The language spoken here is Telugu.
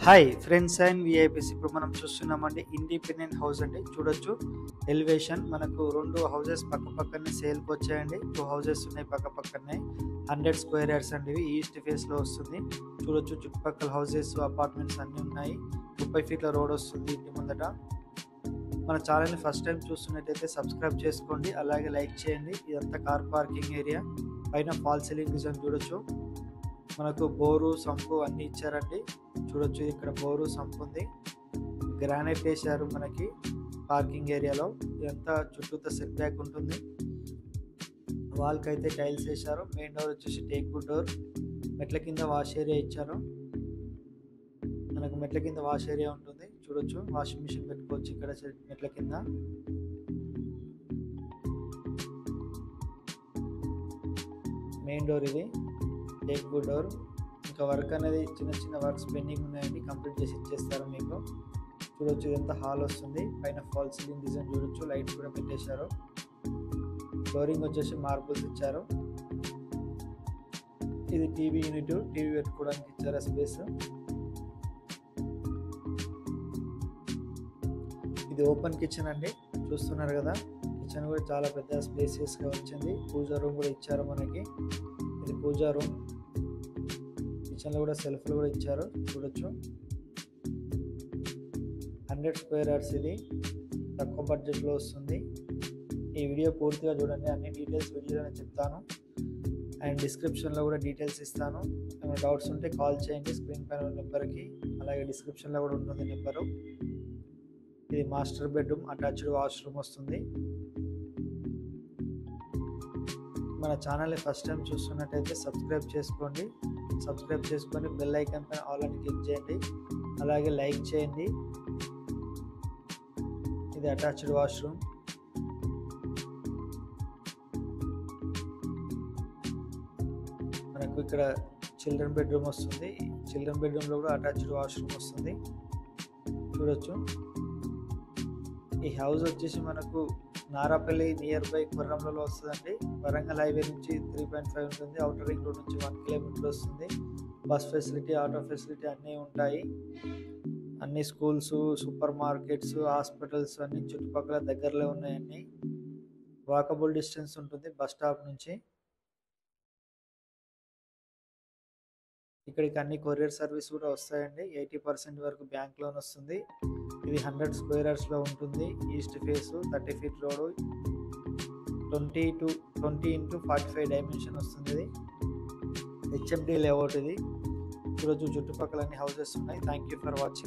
Hi friends and VIPs. ఇప్పుడు మనం చూస్తున్నామండి ఇండిపెండెంట్ హౌస్ అండి. చూడొచ్చు ఎలివేషన్. మనకు 2 హౌసెస్ పక్క పక్కనే సేల్కి వచ్చాయండి. 2 హౌసెస్ ఉన్నాయి పక్క పక్కనే. 100 స్క్వేర్ యార్డ్స్ అండి. ఇవి ఈస్ట్ ఫేస్ లో వస్తుంది. చూడొచ్చు చుట్టుపక్కల హౌసెస్ అపార్ట్మెంట్స్ అన్ని ఉన్నాయి. 30 ఫీట్ల రోడ్ వస్తుంది ఇంటి ముందట. మన ఛానల్ని ఫస్ట్ టైం చూస్తున్నట్టయితే సబ్స్క్రైబ్ చేసుకోండి, అలాగే లైక్ చేయండి. ఇదంతా కార్ పార్కింగ్ ఏరియా. పైన ఫాల్ సీలింగ్ డిజైన్ చూడొచ్చు. మనకు బోరు సంపు అన్ని ఇచ్చారండి. చూడొచ్చు ఇక్కడ బోరు సంపు ఉంది. గ్రానైట్ వేసారు మనకి పార్కింగ్ ఏరియాలో. ఇదంతా చుట్టూతో సెట్ బ్యాక్ ఉంటుంది. వాల్కి అయితే టైల్స్ వేశారు. మెయిన్ డోర్ వచ్చేసి టేక్ వుడ్ డోర్. మెట్ల కింద వాష్ ఏరియా ఇచ్చారు. మనకు మెట్ల కింద వాష్ ఏరియా ఉంటుంది. చూడొచ్చు వాషింగ్ మిషన్ పెట్టుకోవచ్చు ఇక్కడ మెట్ల కింద. మెయిన్ డోర్ ఇది టేక్ వుడ్ డోర్. ఇంకా వర్క్ అనేది చిన్న చిన్న వర్క్స్ పెండింగ్ ఉన్నాయండి, కంప్లీట్ చేసి ఇచ్చేస్తారు మీకు. చూడొచ్చు ఇదంతా హాల్ వస్తుంది. పైన ఫాల్ సీలింగ్ డిజైన్ చూడొచ్చు. లైట్స్ కూడా పెట్టేశారు. ఫ్లోరింగ్ వచ్చేసి మార్బుల్స్ ఇచ్చారు. ఇది టీవీ యూనిట్, టీవీ పెట్టుకోవడానికి ఇచ్చారు స్పేస్. ఇది ఓపెన్ కిచెన్ అండి, చూస్తున్నారు కదా. కిచెన్ కూడా చాలా పెద్ద స్పేసియస్గా వచ్చింది. పూజా రూమ్ కూడా ఇచ్చారు మనకి. ఇది పూజా రూమ్. కిచెన్లో కూడా సెల్ఫ్లు కూడా ఇచ్చారు. చూడొచ్చు 100 స్క్వేర్ యార్డ్స్. ఇది తక్కువ బడ్జెట్లో వస్తుంది. ఈ వీడియో పూర్తిగా చూడండి. అన్ని డీటెయిల్స్ వీడియోలోనే చెప్తాను, అండ్ డిస్క్రిప్షన్లో కూడా డీటెయిల్స్ ఇస్తాను. ఏమైనా డౌట్స్ ఉంటే కాల్ చేయండి స్క్రీన్ పైన నెంబర్కి, అలాగే డిస్క్రిప్షన్లో కూడా ఉంటుంది నెంబరు. ఇది మాస్టర్ బెడ్రూమ్, అటాచ్డ్ వాష్రూమ్ వస్తుంది. మన ఛానల్ని ఫస్ట్ టైం చూస్తున్నట్టయితే సబ్స్క్రైబ్ చేసుకోండి. సబ్స్క్రైబ్ చేసుకొని బెల్ ఐకాన్ పైన ఆల్ అని క్లిక్ చేయండి, అలాగే లైక్ చేయండి. ఇది అటాచ్డ్ వాష్రూమ్. మనకు ఇక్కడ చిల్డ్రన్ బెడ్రూమ్ వస్తుంది. చిల్డ్రన్ బెడ్రూమ్లో కూడా అటాచ్డ్ వాష్రూమ్ వస్తుంది. చూడొచ్చు ఈ హౌస్ వచ్చేసి మనకు నారాపల్లి నియర్ బై కొర్రంలలో వస్తుందండి. వరంగల్ హైవే నుంచి 3.5 ఉంటుంది. అవుటర్ రింగ్ రోడ్ నుంచి 1 కిలోమీటర్ వస్తుంది. బస్ ఫెసిలిటీ, ఆటో ఫెసిలిటీ అన్నీ ఉంటాయి. అన్ని స్కూల్స్, సూపర్ మార్కెట్స్, హాస్పిటల్స్ అన్ని చుట్టుపక్కల దగ్గరలో ఉన్నాయండి. వాకబుల్ డిస్టెన్స్ ఉంటుంది బస్ స్టాప్ నుంచి. ఇక్కడికి అన్ని కొరియర్ సర్వీస్ కూడా వస్తాయండి. 80% వరకు బ్యాంక్ లోన్ వస్తుంది. ఇది 100 స్క్వేర్ యార్డ్స్లో ఉంటుంది. East face, 30 feet road, 20x45 dimension వస్తుంది. ఇది హెచ్ఎండి లేఅవుట్. ఇది చూడొచ్చు చుట్టుపక్కల అన్ని హౌసెస్ ఉన్నాయి. Thank you for watching.